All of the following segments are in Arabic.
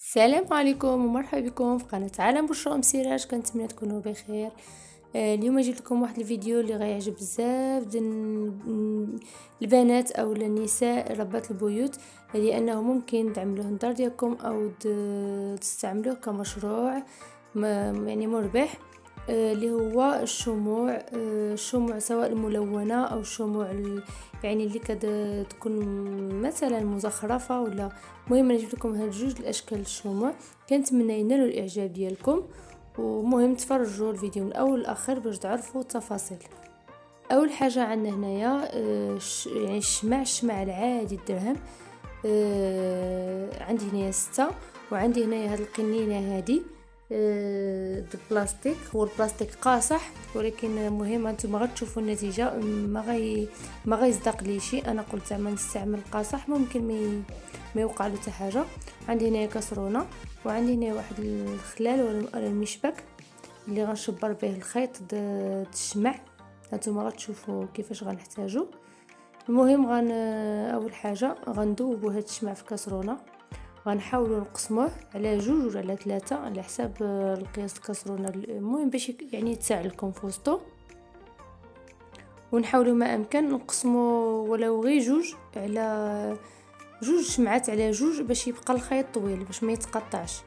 السلام عليكم ومرحبا بكم في قناة عالم بشرى ام سراج. كنتمنى تكونوا بخير. اليوم جبت لكم واحد الفيديو اللي غيعجب بزاف ديال البنات او النساء ربات البيوت، لانه ممكن تعملوه للدار ديالكم او تستعملوه كمشروع يعني مربح. اللي هو الشموع، الشموع سواء الملونة او الشموع يعني اللي تكون مثلا مزخرفة ولا. المهم انا جبت لكم هاد جوج الاشكال الشموع، كنتمنى ينالوا الاعجاب ديالكم، ومهم تفرجوا الفيديو من الاول للاخر باش تعرفوا التفاصيل. اول حاجه عندنا هنايا يعني الشمع العادي الدرهم. عندي هنايا 6، وعندي هنايا هاد القنينه هادي البلاستيك. هو البلاستيك قاصح، ولكن مهم انتم غتشوفوا النتيجه. ما غيصدق لي شيء. انا قلت زعما نستعمل قاصح ممكن ما يوقع له حتى حاجه. عندي هنايا كسرونه، وعندي هنا واحد الخلال ولا المشبك اللي غنشبر به الخيط الشمع. هانتوما غتشوفوا كيفاش غنحتاجو. المهم اول حاجه غندوبوا هاد الشمع في كسرونه، غنحاولوا نقسموه على 2 ولا على 3 على حساب القياس الكسرونه. المهم باش يعني يتساع لكم في وسطو، ونحاولوا ما امكن نقسموا ولو غير 2 على 2 شمعات على 2 باش يبقى الخيط طويل باش ما يتقطعش.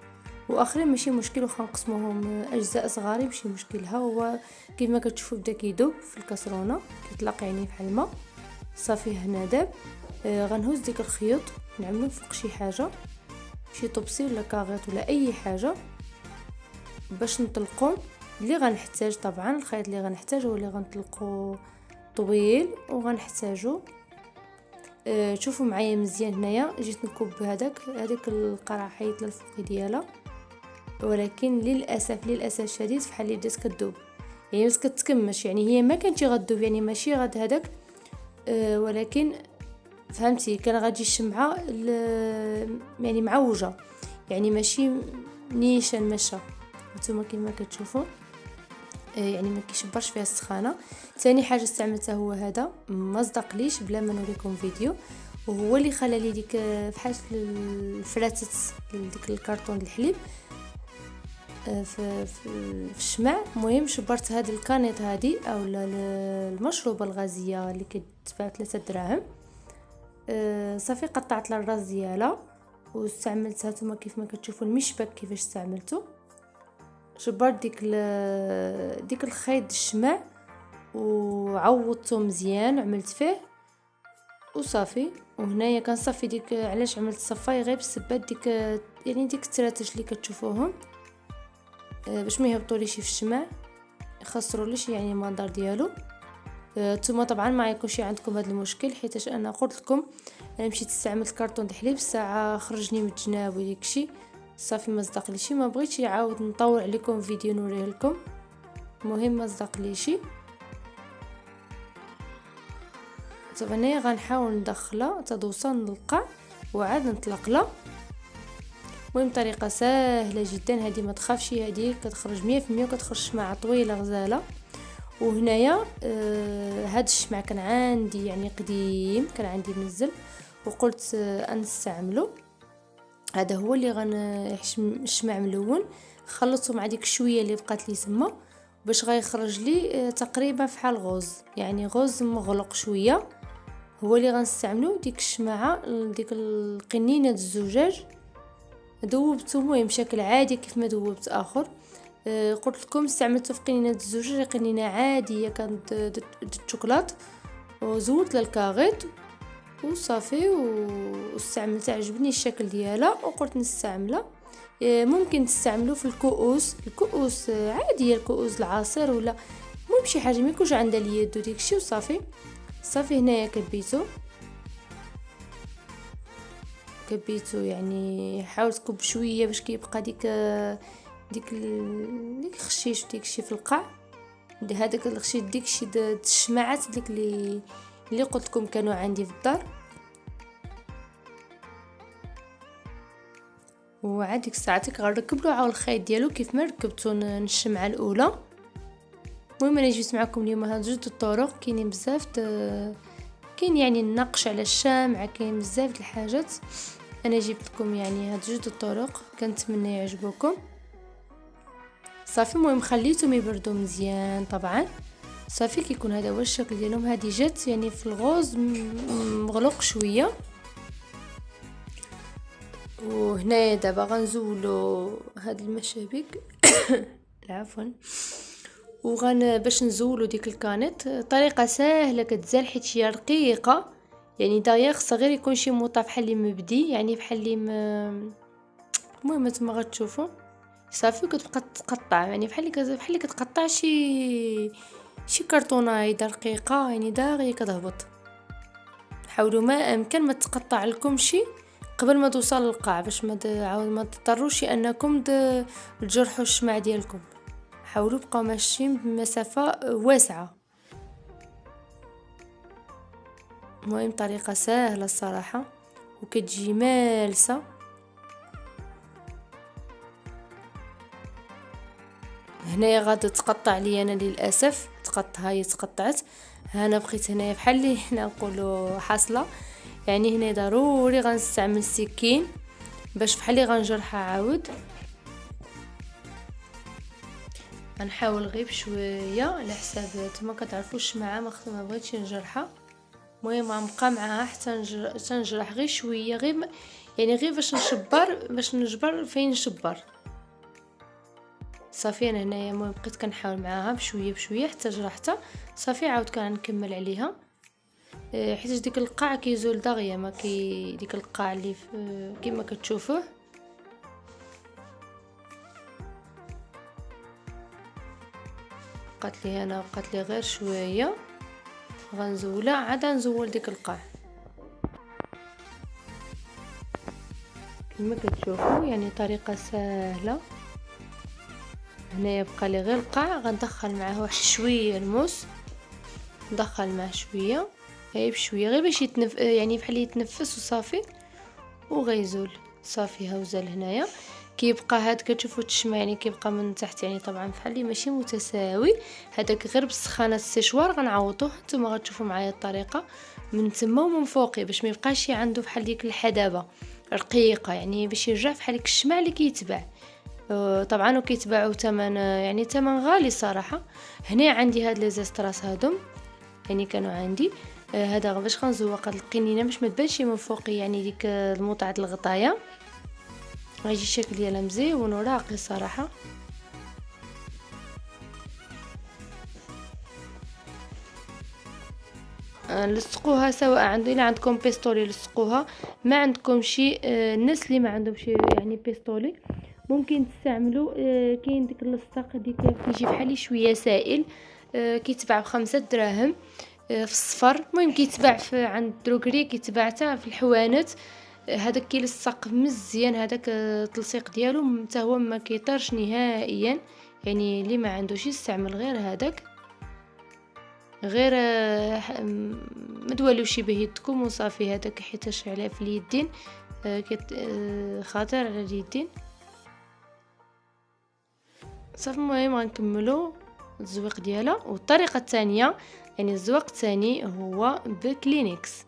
واخرين ماشي مشكل، وخا نقسموهم اجزاء صغارين ماشي مشكل. ها هو كيف ما كتشوفوا بدا كيذوب في الكسرونه، كيطلق يعني بحال الماء. صافي هنا داب. غنهز ديك الخيوط نعملو فوق شي حاجه، شي طبسي ولا كاغيط ولا اي حاجه باش نطلقو. اللي غنحتاج طبعا الخيط اللي غنحتاج هو اللي غنطلقو طويل، وغنحتاجو شوفوا معايا مزيان. هنايا جيت نكب هذيك القرعه حيت للفوق ديالها، ولكن للاسف الشديد فحال اللي بدات كذوب، يعني بس كتكمش. يعني هي ما كانتش غدوب، يعني ماشي غد هذاك ولكن فهمتي كان غادي الشمعه يعني معوجه، يعني ماشي نيشان مشى. نتوما كما كتشوفوا يعني ما كيشبرش فيها السخانه. ثاني حاجه استعملتها هو هذا، ما صدقليش بلا ما نوريكم فيديو، وهو اللي خلى لي ديك بحال الفلاتت ديك الكرتون الحليب في الشمع. المهم شبرت هاد الكانيط هادي او المشروبه الغازيه اللي كتباع 3 دراهم. صافي قطعت الراس ديالها واستعملتها. نتوما كيف ما كتشوفوا المشبك كيفاش استعملته. شبرت ديك الخيط الشمع وعوضته مزيان وعملت فيه وصافي. وهنايا كنصفي ديك، علاش عملت صفاي غير بسبب ديك يعني ديك التراتش اللي كتشوفوهم باش ما يهبطوليش في الشمع، يخسروليش يعني المنظر ديالو. نتوما طبعا ما يكونش عندكم هذا المشكل، حيت انا قلت لكم انا مشيت استعملت كرتون الحليب الساعه خرجني من الجناب وديكشي. صافي ما صدقليش، ما بغيتش يعاود نطول عليكم فيديو نوريه لكم. المهم ما صدقليش. طبعا هنا غنحاول ندخلها تدوصل للقاع وعاد نطلق لها. المهم طريقه سهله جدا هذه، ما تخافش، هذه كتخرج 100% وكتخرج شمعه طويله غزاله. وهنايا هاد الشمع كان عندي يعني قديم، كان عندي منزل وقلت نستعمله. هذا هو اللي الشمع ملون، خلطته مع ديك الشويه اللي بقات لي تما باش غيخرج لي تقريبا فحال غوز، يعني غوز مغلق شويه. هو اللي غنستعملو ديك الشمعه ديك القنينه الزجاج. ذوبته المهم بشكل عادي كيف ما ذوبت اخر. قلت لكم استعملته في قنينه الزجاج، قنينه عاديه كانت الشوكولات، وزودت للكاغيط وصافي واستعملت. عجبني الشكل ديالها وقلت نستعملها. ممكن تستعملوا في الكؤوس عاديه، الكؤوس العصير ولا المهم شي حاجه ما يكونش عندها اليد وديكشي. وصافي هنايا كبيتو يعني حاولت تكب شويه باش كيبقى ديك الخشيش وديكشي في القاع. هذاك الخشيش ديكشي الشماعات ديك اللي قلت لكم كانوا عندي في الدار. وعاد ديك الساعه غنركب له عاود الخيط ديالو كيف ما ركبته الشمعه الاولى. المهم انا جبت معكم اليوم هاد جوج الطرق، كاينين بزاف كاين يعني النقش على الشمع، كاين بزاف د الحاجات. انا جبت لكم يعني هاد جوج الطرق، كنتمنى يعجبوكم. صافي المهم خليتهم يبردوا مزيان. طبعا صافي كيكون هذا هو الشكل ديالهم. هذه جات يعني في الغوز مغلق شويه. وهنايا دابا غنزولوا هاد المشابك عفوا. باش نزولوا ديك الكانيت طريقه سهله كتزال حيت هي رقيقه، يعني داير خصها غير يكون شي موطا بحال اللي مبدي، يعني بحال اللي المهم نتوما غتشوفوا. صافي كتبقى تقطع يعني بحال اللي كتقطع شي كرتونه رقيقه، يعني داغيه كتهبط. حاولوا ما امكن ما تقطع لكم شي قبل ما توصل للقاع، باش ما تضطروش انكم تجرحوا الشمع ديالكم. حاولوا بقاو ماشيين بمسافه واسعه. المهم طريقه سهله الصراحه وكتجي مالسه. هنايا غادي تقطع لي انا للاسف، هي تقطعت. انا بقيت هنايا بحال اللي حنا نقولوا حاصله، يعني هنا ضروري غنستعمل السكين باش بحال اللي غنجرحها عاود. غنحاول غير بشويه على حساب نتوما كتعرفوش معها ما بغيتش نجرحها. المهم غنبقى معاها حتى نجرح غير شويه، يعني غير باش نجبر فين نشبر. صافي انا هنايا المهم بقيت كنحاول معاها بشويه بشويه حتى جرحتها. صافي عاود كنكمل عليها حيت ديك القاع كيزول دغيا، ما ديك القاع اللي كما كتشوفوه. بقات لي غير شويه غنزولها، عاد نزول ديك القاع كما كتشوفوا، يعني طريقه سهله. هنايا بقى لي غير القاع، غندخل معاه واحد شويه الموس، ندخل معاه شويه غير بشويه غير باش يعني بحال يتنفس وصافي وغيزول. صافي هاوزال هنايا كيبقى هاد كتشوفوا الشمع يعني كيبقى من تحت، يعني طبعا بحال اللي ماشي متساوي. هذاك غير بسخانه السيشوار غنعوضوه. نتوما غتشوفوا معايا الطريقه من تما ومن فوقي باش ما يبقاش عنده بحال ديك الحدابه رقيقه، يعني باش يرجع بحال ديك الشمع اللي كيتباع. طبعا وكيتباعوا ثمن يعني ثمن غالي صراحه. هنا عندي هاد لي زيستراس هادم يعني كانوا عندي. هذا باش غنزوق هاد القنينه باش ما تبانش من فوقي يعني ديك الموطع د الغطايه. غيجي الشكل ديالها مزيون وراقي صراحه. لصقوها سواء الا عندكم بيستولي لصقوها، ما عندكم شي الناس اللي ما عندهم شي يعني بيستولي ممكن تستعملوا كاين ديك اللصق ديك كيجي بحال شويه سائل كيتباع ب5 دراهم في الصفر. المهم كيتباع عند دروغري، كيتباع حتى في الحوانت. هذاك كيلصق مزيان، هذاك التلصيق ديالو حتى هو ما كيطيرش نهائيا، يعني اللي ما عندوش يستعمل غير هذاك. غير ما تولوش به يدكم وصافي. هذاك حيتاش عليه في اليدين خطر على اليدين. صافي المهم غنكملوا الزويق ديالها. والطريقه الثانيه يعني الزواق الثاني هو بكلينكس.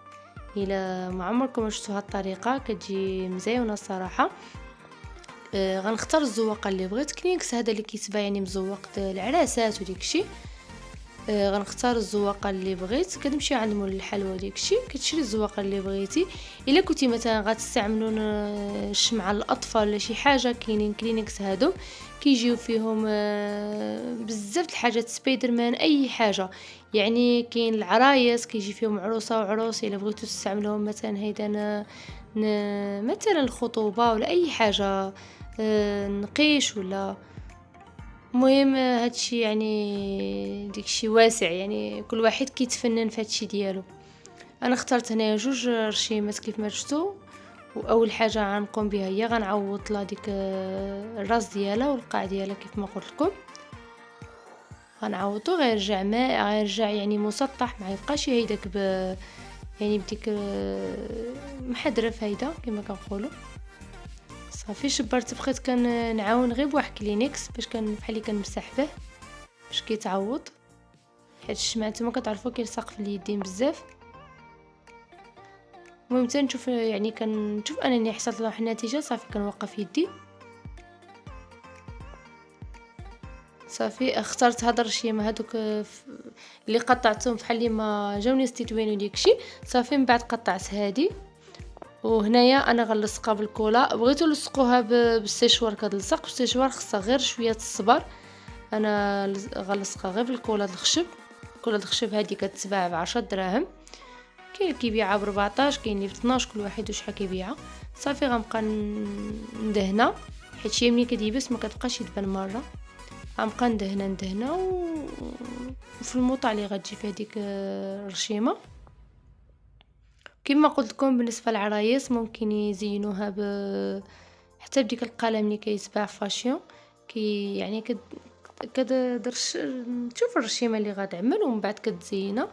الى ما عمركم شفتوا هاد الطريقه كتجي مزيونه الصراحه. غنختار الزواقه اللي بغيت. كلينكس هذا اللي كيتباع يعني مزوق العراسات وديكشي. غنختار الزواقه اللي بغيت. كتمشي عند مول الحلوى وديكشي كتشري الزواقه اللي بغيتي. الا كنتي مثلا غتستعملوا الشمعه الاطفال ولا شي حاجه، كاينين كلينكس هادو كيجيو فيهم بزاف الحاجات سبايدرمان اي حاجه. يعني كاين العرايس كيجي فيهم عروسه وعروس، الا بغيتو تستعملوهم مثلا هيدا مثلا الخطوبه ولا اي حاجه نقيش ولا. المهم هادشي يعني ديكشي واسع، يعني كل واحد كيتفنن في هادشي ديالو. انا اخترت هنايا جوج رشيمات كيف ما شفتوا. واول حاجه غنقوم بها هي غنعوض لها ديك الراس ديالها والقاع ديالها كيف ما قلت لكم. غنعوضو غيرجع ماء، غيرجع يعني مسطح، ما يبقاش هيداك يعني بديك محدرف هيدا كما كنقولوا. صافي شبرت بقيت كنعاون غير بواحد كلينكس باش كان بحال اللي كنمسح به باش كيتعوض، حيت الشمع نتوما كتعرفوا كيلصق في اليدين بزاف. المهم حتى نشوف يعني كنشوف انني حصلت على واحد النتيجه صافي كنوقف يدي. صافي اخترت هاد الرشيمه هادوك اللي قطعتهم بحال اللي ما جاوني يستوينوا داكشي. صافي من بعد قطعت هادي، وهنايا انا غنلصقها بالكولا. بغيتو لصقوها بالسيشوار كتلصق بالسيشوار، خصها غير شويه الصبر. انا غنلصقها غير بالكولا الخشب. كولا الخشب هادي كتباع ب10 دراهم، كاين اللي كيبيعها ب14، كاين اللي ب12، كل واحد وشحال كيبيعها. صافي غنبقى ندهنها حيت شي ملي كتيبس ما كتبقاش تبان مره. غنبقى ندهنها وفي الموطع اللي غتجي في هذيك الرشيمه. كما قلت لكم بالنسبه للعرايس ممكن يزينوها حتى بديك القلم اللي كيتباع فاشيون، يعني كدرش تشوف الرشيمه اللي غتعمل ومن بعد كتزينها.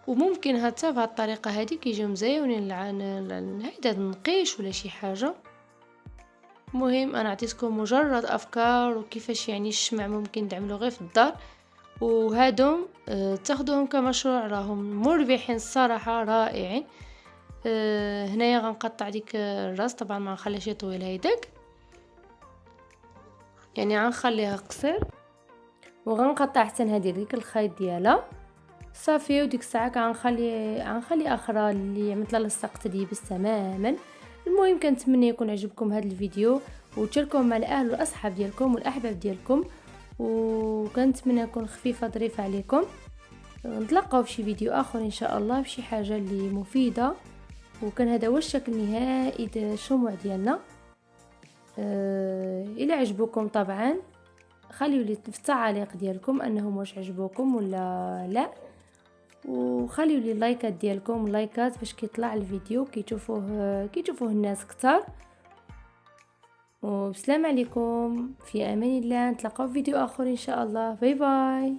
وممكن حتى بهذه الطريقه هذه كيجيو مزيونين هيدا النقيش ولا شي حاجه. مهم انا عطيتكم مجرد افكار وكيفاش يعني الشمع ممكن تعملوا غير في الدار، وهادم تاخذوهم كمشروع راهم مربحين الصراحه رائعين. هنايا غنقطع ديك الراس، طبعا ما نخليش طويل هيداك، يعني غنخليها قصير وغنقطع حتى هذه ديك الخيط ديالها. صافي وديك الساعه غنخلي اخرى اللي عملت لها لصقت ديبس تماما. المهم كنتمنى يكون عجبكم هذا الفيديو وتشاركوه مع الاهل والاصحاب ديالكم والاحباب ديالكم، وكنتمنى يكون خفيفه ظريفه عليكم. نتلاقاو في شي فيديو اخر ان شاء الله بشي حاجه اللي مفيده. وكان هذا هو الشكل النهائي الشموع ديالنا. الى عجبكم طبعا خليوا لي في التعاليق ديالكم انهم واش عجبوكم ولا لا، وخليوا لي اللايكات ديالكم، اللايكات باش كيطلع الفيديو كيشوفوه الناس كتار. وبسلام عليكم، في امان الله، نتلاقاو في فيديو اخر ان شاء الله. باي باي.